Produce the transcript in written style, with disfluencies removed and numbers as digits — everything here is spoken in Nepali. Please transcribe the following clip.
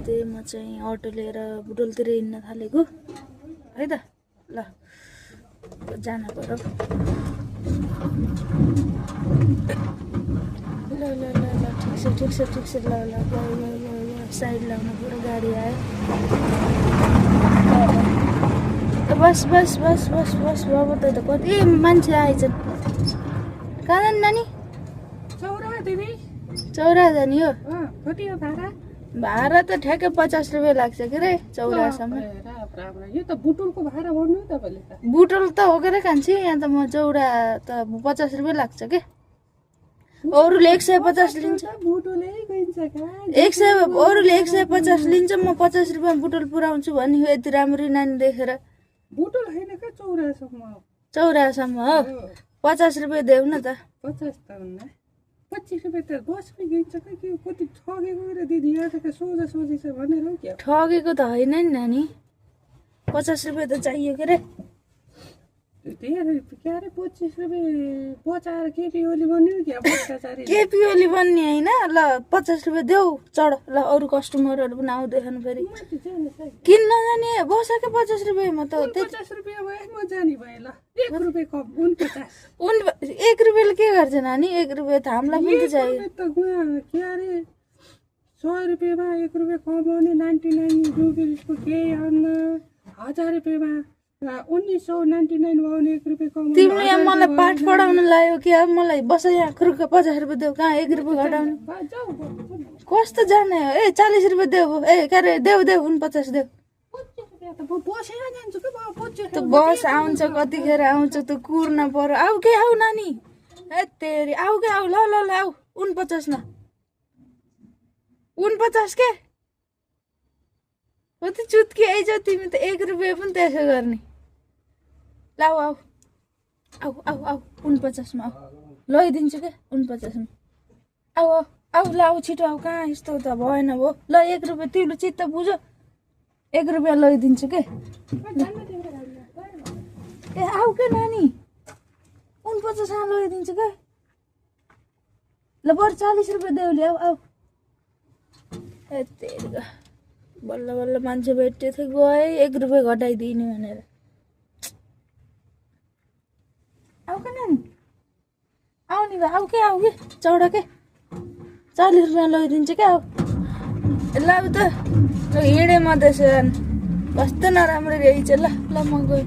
बज्दै म चाहिँ अटो लिएर बुटोलतिर हिँड्न थालेको है त। ल जान पर्यो। ल ल ल ल ठिक छ ल ल साइड लाउनु पर्यो, गाडी आयो। बस बस बस बस बस अब त कति मान्छे आएछन्। कहाँ जाने नानी? चौरा जाने हो। भाडा त ठ्याक्कै 50 रुपियाँ लाग्छ के रे चौरासम्म। यो त बुटोलको भाडा भन्नु तपाईले त। बुटोल त हो के रे कान्छी, यहाँ त म चौरा त 50 रुपियाँ लाग्छ के। अरूले 150 लिन्छ। बुटोलै गइन्छ का? 150 लिन्छ, म 50 रुपियाँ बुटोल पुऱ्याउँछु भन्ने यति राम्रो नानी देखेर। बुटोल हैन का चौरासम्म। चौरासम्म हो 50 रुपियाँ देऊ न त। 50 त भन्दा 25 रुपियाँ त बसमै गइन्छ का? के कति ठगेको रे दिदी, यहाँ त सोझा सोझी छ भनेर हो क्या? ठगेको त होइन नि नानी, 50 रुपियाँ त चाहियो के रे। धेरै के अरे 25 रुपियाँ बचाएर केपी ओली बन्यो क्या? भ्रष्टाचारी केपी ओली बन्ने होइन। ल 50 रुपियाँ देऊ, चढ। ल अरू कस्टमरहरू पनि आउँदैछन् फेरि। किन्न जाने बस के 50 रुपियाँमा त। 50 रुपियाँ भए म जाने भए ल 1 रुपियाँ कम 49। 1 रुपियाँले के गर्छ नानी? 1 रुपियाँ त हामीलाई पनि त चाहियो। त के अरे 100 रुपियाँमा 1 रुपियाँ कम आउने 99 रुपियाँको केही आउन। 1000 रुपियाँमा 1999 आउने 1 रुपियाँ कम। तिमीले यहाँ मलाई पाठ पढाउन लायो कि? अब मलाई बस यहाँ 50 रुपियाँ देऊ, कहाँ 1 रुपियाँ घटाउनु? कस्तो जाने हो? 40 रुपियाँ देऊ। के अरे देऊ 49 देऊ। त बस आउँछ कतिखेर आउँछ त कुर्न पर्यो। आऊ के आऊ नानी, तेरी आऊ के आऊ। ल ल ल आऊ 49 न 49 के हो त चुत्की आइज तिमी त। 1 रुपियाँ पनि त्यसो गर्ने। ल आऊ आऊ आऊ आऊ आऊ 49 मा आऊ, लैदिन्छु के 49 मा। आऊ आऊ आऊ ल आऊ छिटो आऊ। कहाँ यस्तो त भएन भो। ल 1 रुपियाँ तिम्रो चित्त बुझ्यो, 1 रुपियाँ लैदिन्छु के। आऊ के नानी 49 मा लैदिन्छु के। ल बरु 40 रुपियाँ देउली आऊ आऊ। तेरी बल्ल बल्ल मान्छे भेट्यो थियो, गए 1 रुपियाँ घटाइदिने भनेर। आऊ के नानी आउने भए आऊ के आऊ के चौडा के 40 रुपियाँ लैदिन्छु क्या। आऊ ल अब त हिँडे म त्यसो कस्तो नराम्रो रहेछ। ल ल म गएँ।